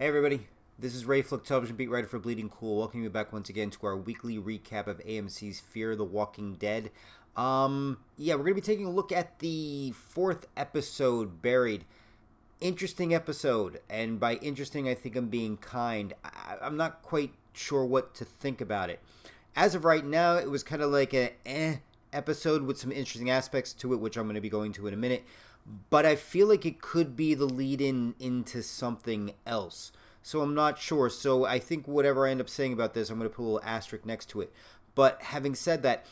Hey everybody, this is Ray Flick, television beat writer for Bleeding Cool. Welcoming you back once again to our weekly recap of AMC's Fear the Walking Dead. We're going to be taking a look at the fourth episode, Buried. Interesting episode, and by interesting I think I'm being kind. I'm not quite sure what to think about it. As of right now, it was kind of like a episode with some interesting aspects to it, which I'm going to be going to in a minute. But I feel like it could be the lead-in into something else. So I'm not sure. So I think whatever I end up saying about this, I'm going to put a little asterisk next to it. But having said that,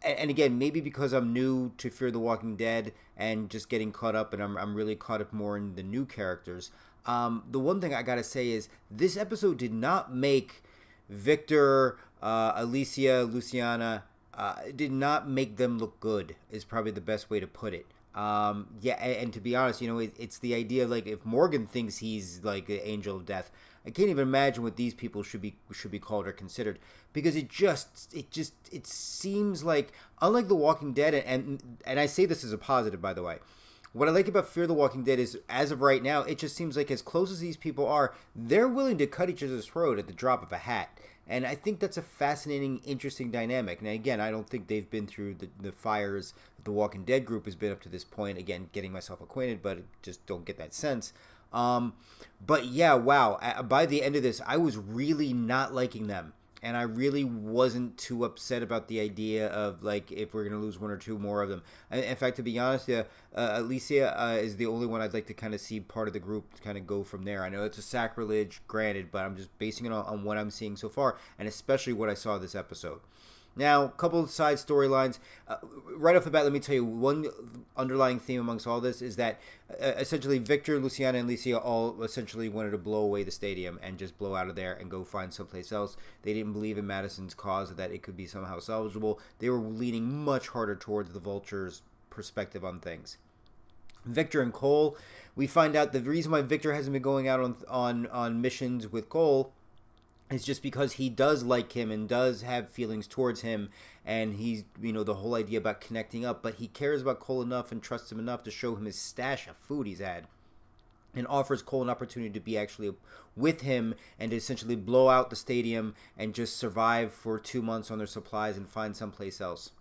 and again, maybe because I'm new to Fear the Walking Dead and just getting caught up, and I'm really caught up more in the new characters, the one thing I got to say is this episode did not make Victor, Alicia, Luciana, did not make them look good, is probably the best way to put it. And to be honest, it's the idea of, like, if Morgan thinks he's like an angel of death, I can't even imagine what these people should be called or considered, because it seems like, unlike The Walking Dead, and I say this as a positive, by the way. What I like about Fear the Walking Dead is, as of right now, it just seems like as close as these people are, they're willing to cut each other's throat at the drop of a hat. And I think that's a fascinating, interesting dynamic. And again, I don't think they've been through the fires that the Walking Dead group has been up to this point. Again, getting myself acquainted, but just don't get that sense. But yeah, wow. By the end of this, I was really not liking them. And I really wasn't too upset about the idea of, like, if we're going to lose one or two more of them. In fact, to be honest, Alicia is the only one I'd like to kind of see part of the group kind of go from there. I know it's a sacrilege, granted, but I'm just basing it on what I'm seeing so far, and especially what I saw this episode. Now, a couple of side storylines. Right off the bat, let me tell you, one underlying theme amongst all this is that essentially Victor, Luciana, and Alicia all essentially wanted to blow away the stadium and just blow out of there and go find someplace else. They didn't believe in Madison's cause, that it could be somehow salvageable. They were leaning much harder towards the Vulture's perspective on things. Victor and Cole, we find out the reason why Victor hasn't been going out on missions with Cole is just because he does like him and does have feelings towards him, and he's, the whole idea about connecting up, but he cares about Cole enough and trusts him enough to show him his stash of food he's had, and offers Cole an opportunity to be actually with him and to essentially blow out the stadium and just survive for 2 months on their supplies and find someplace else.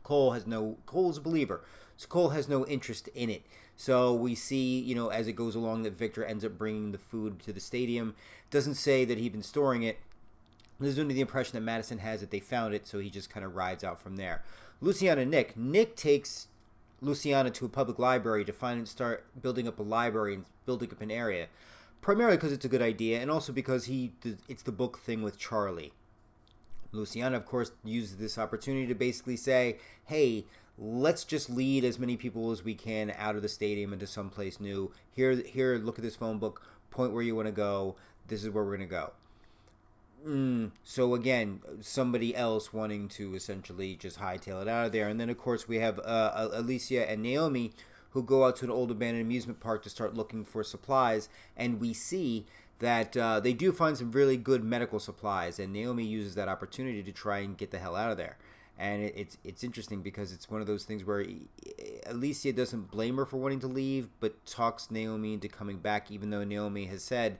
Cole's a believer, so Cole has no interest in it. So we see, as it goes along, that Victor ends up bringing the food to the stadium. Doesn't say that he'd been storing it. There's only the impression that Madison has that they found it, so he just kind of rides out from there. Luciana and Nick. Nick takes Luciana to a public library to start building up a library and building up an area. Primarily because it's a good idea, and also because it's the book thing with Charlie. Luciana, of course, uses this opportunity to basically say, hey, let's just lead as many people as we can out of the stadium into someplace new. Here, look at this phone book. Point where you want to go. This is where we're going to go. So again, somebody else wanting to essentially just hightail it out of there. And then, of course, we have Alicia and Naomi, who go out to an old abandoned amusement park to start looking for supplies. And we see that they do find some really good medical supplies, and Naomi uses that opportunity to try and get the hell out of there. And it's interesting because it's one of those things where Alicia doesn't blame her for wanting to leave, but talks Naomi into coming back, even though Naomi has said,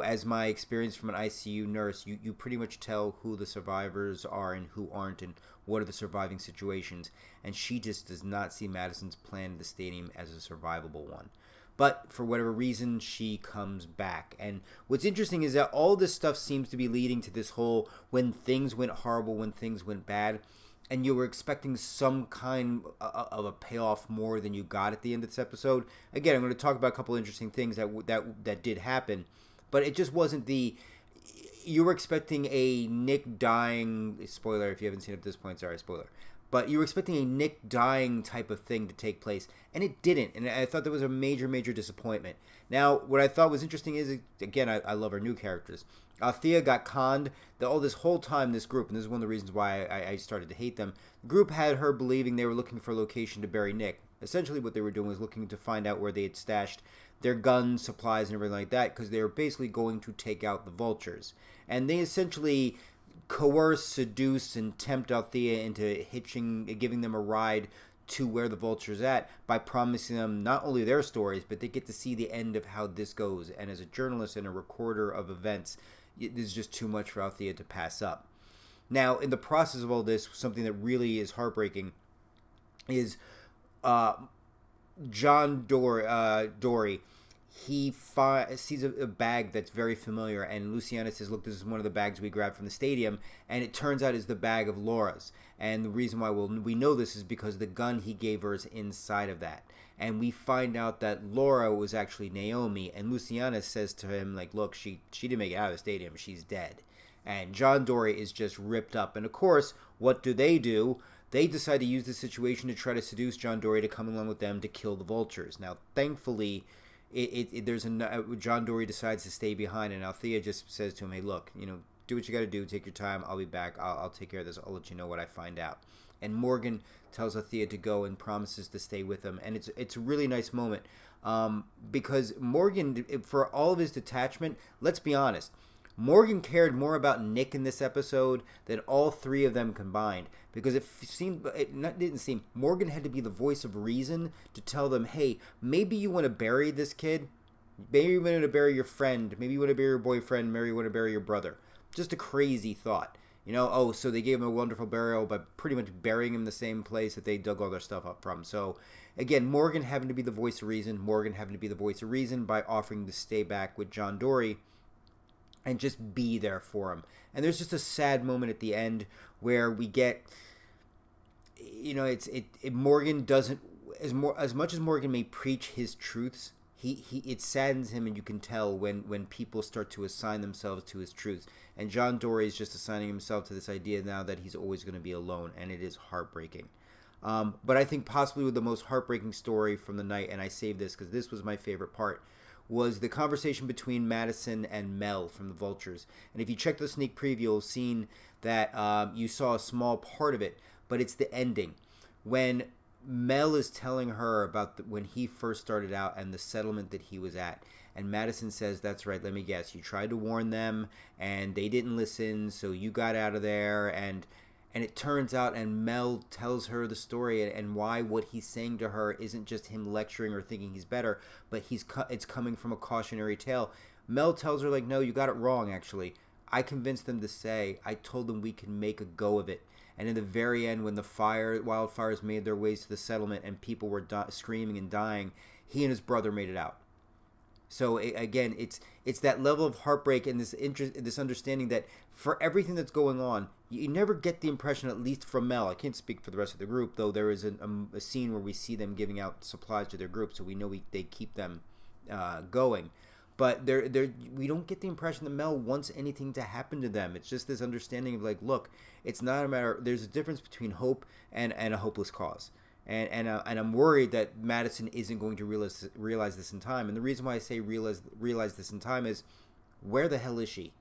as my experience from an ICU nurse, you pretty much tell who the survivors are and who aren't, and what are the surviving situations. And she just does not see Madison's plan in the stadium as a survivable one. But for whatever reason, she comes back. And what's interesting is that all this stuff seems to be leading to this whole when things went horrible, when things went bad, and you were expecting some kind of a payoff more than you got at the end of this episode. Again, I'm going to talk about a couple interesting things that did happen, but it just wasn't you were expecting a Nick dying, spoiler if you haven't seen it at this point, sorry, spoiler. But you were expecting a Nick dying type of thing to take place, and it didn't. And I thought that was a major, major disappointment. Now, what I thought was interesting is, again, I love our new characters. Althea got conned. All this whole time, this group, and this is one of the reasons why I started to hate them, the group had her believing they were looking for a location to bury Nick. Essentially what they were doing was looking to find out where they had stashed their guns, supplies, and everything like that, because they were basically going to take out the Vultures. And they essentially coerce, seduce, and tempt Althea into giving them a ride to where the Vulture's at by promising them not only their stories, but they get to see the end of how this goes. And as a journalist and a recorder of events, there's just too much for Althea to pass up. Now, in the process of all this, something that really is heartbreaking is Dorie. He sees a bag that's very familiar, and Luciana says, look, this is one of the bags we grabbed from the stadium, and it turns out is the bag of Laura's. And the reason why we know this is because the gun he gave her is inside of that. And we find out that Laura was actually Naomi, and Luciana says to him, like, look, she didn't make it out of the stadium, she's dead. And John Dorie is just ripped up. And of course, what do? They decide to use the situation to try to seduce John Dorie to come along with them to kill the Vultures. Now, thankfully, John Dorie decides to stay behind, and Althea just says to him, hey, look, do what you got to do, take your time, I'll be back, I'll take care of this, I'll let you know what I find out. And Morgan tells Althea to go and promises to stay with him, and it's a really nice moment, because Morgan, for all of his detachment, let's be honest, Morgan cared more about Nick in this episode than all three of them combined, because Morgan had to be the voice of reason to tell them, hey, maybe you want to bury this kid, maybe you want to bury your friend, maybe you want to bury your boyfriend, maybe you want to bury your brother. Just a crazy thought. So they gave him a wonderful burial by pretty much burying him in the same place that they dug all their stuff up from. So, again, Morgan having to be the voice of reason, by offering to stay back with John Dorie and just be there for him. And there's just a sad moment at the end where we get, Morgan doesn't, as much as Morgan may preach his truths, it saddens him, and you can tell when people start to assign themselves to his truths. And John Dorie is just assigning himself to this idea now that he's always going to be alone, and it is heartbreaking. But I think possibly the most heartbreaking story from the night, and I saved this because this was my favorite part, was the conversation between Madison and Mel from the Vultures. And if you check the sneak preview, you'll have seen that you saw a small part of it, but it's the ending. When Mel is telling her about when he first started out and the settlement that he was at. And Madison says, that's right, let me guess, you tried to warn them, and they didn't listen, so you got out of there, and it turns out, and Mel tells her the story and why what he's saying to her isn't just him lecturing or thinking he's better, but it's coming from a cautionary tale. Mel tells her, like, no, you got it wrong, actually. I convinced them to stay. I told them we can make a go of it. And in the very end, when the wildfires made their ways to the settlement and people were screaming and dying, he and his brother made it out. So again, it's that level of heartbreak and this understanding that for everything that's going on, you never get the impression, at least from Mel. I can't speak for the rest of the group, though there is a scene where we see them giving out supplies to their group, so we know they keep them going. But we don't get the impression that Mel wants anything to happen to them. It's just this understanding of, like, look, it's not a matter. There's a difference between hope and a hopeless cause. And I'm worried that Madison isn't going to realize this in time. And the reason why I say realize this in time is, where the hell is she?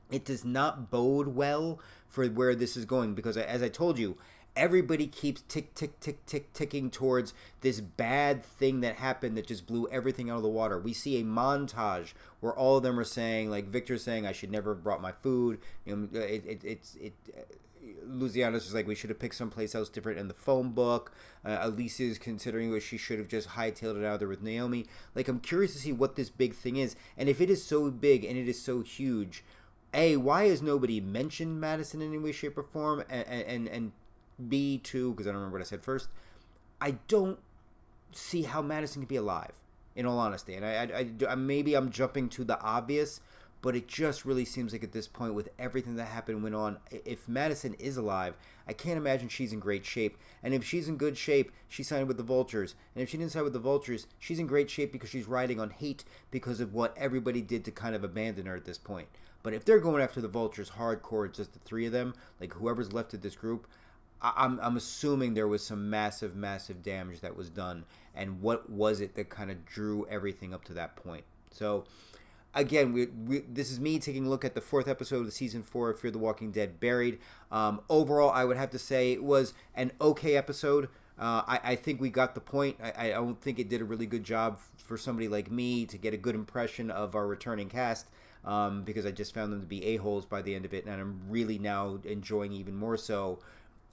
It does not bode well for where this is going, because as I told you, everybody keeps ticking towards this bad thing that happened that just blew everything out of the water. We see a montage where all of them are saying, like Victor's saying, I should never have brought my food. Luciana's just like, we should have picked someplace else different in the phone book. Elise's considering what she should have just hightailed it out there with Naomi. Like, I'm curious to see what this big thing is. And if it is so big and it is so huge, A, why has nobody mentioned Madison in any way, shape, or form? And B, too, because I don't remember what I said first, I don't see how Madison can be alive, in all honesty. And maybe I'm jumping to the obvious, but it just really seems like at this point, with everything that happened and went on, if Madison is alive, I can't imagine she's in great shape. And if she's in good shape, she signed with the Vultures. And if she didn't sign with the Vultures, she's in great shape because she's riding on hate because of what everybody did to kind of abandon her at this point. But if they're going after the Vultures hardcore, just the three of them, like whoever's left of this group, I'm assuming there was some massive damage that was done. And what was it that kind of drew everything up to that point? So, again, this is me taking a look at the 4th episode of Season 4 of Fear the Walking Dead, Buried. Overall, I would have to say it was an okay episode. I think we got the point. I don't think it did a really good job for somebody like me to get a good impression of our returning cast, because I just found them to be a-holes by the end of it, and I'm really now enjoying even more so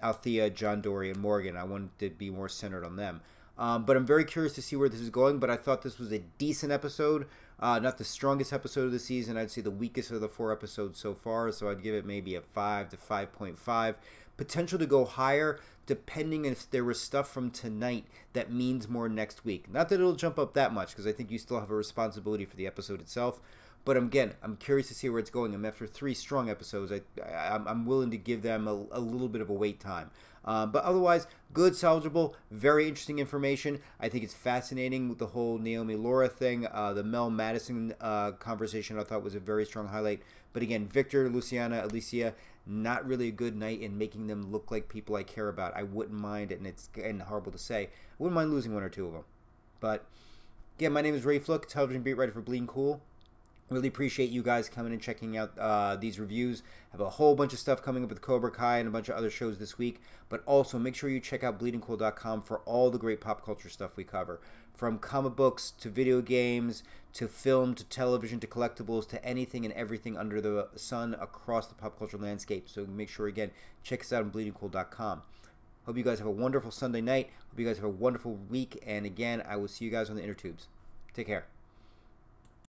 Althea, John, Dorie, and Morgan. I wanted to be more centered on them. But I'm very curious to see where this is going, but I thought this was a decent episode. Not the strongest episode of the season. I'd say the weakest of the 4 episodes so far, so I'd give it maybe a 5 to 5.5. Potential to go higher, depending if there was stuff from tonight that means more next week. Not that it'll jump up that much, because I think you still have a responsibility for the episode itself. But again, I'm curious to see where it's going. After 3 strong episodes, I'm willing to give them a little bit of a wait time. But otherwise, good, salvageable, very interesting information. I think it's fascinating with the whole Naomi Laura thing. The Mel Madison conversation I thought was a very strong highlight. But again, Victor, Luciana, Alicia, not really a good night in making them look like people I care about. I wouldn't mind it, and it's horrible to say. I wouldn't mind losing 1 or 2 of them. But again, my name is Ray Fluck, television beat writer for Bleeding Cool. Really appreciate you guys coming and checking out these reviews. Have a whole bunch of stuff coming up with Cobra Kai and a bunch of other shows this week. But also make sure you check out bleedingcool.com for all the great pop culture stuff we cover. From comic books to video games to film to television to collectibles to anything and everything under the sun across the pop culture landscape. So make sure, again, check us out on bleedingcool.com. Hope you guys have a wonderful Sunday night. Hope you guys have a wonderful week. And again, I will see you guys on the inner tubes. Take care.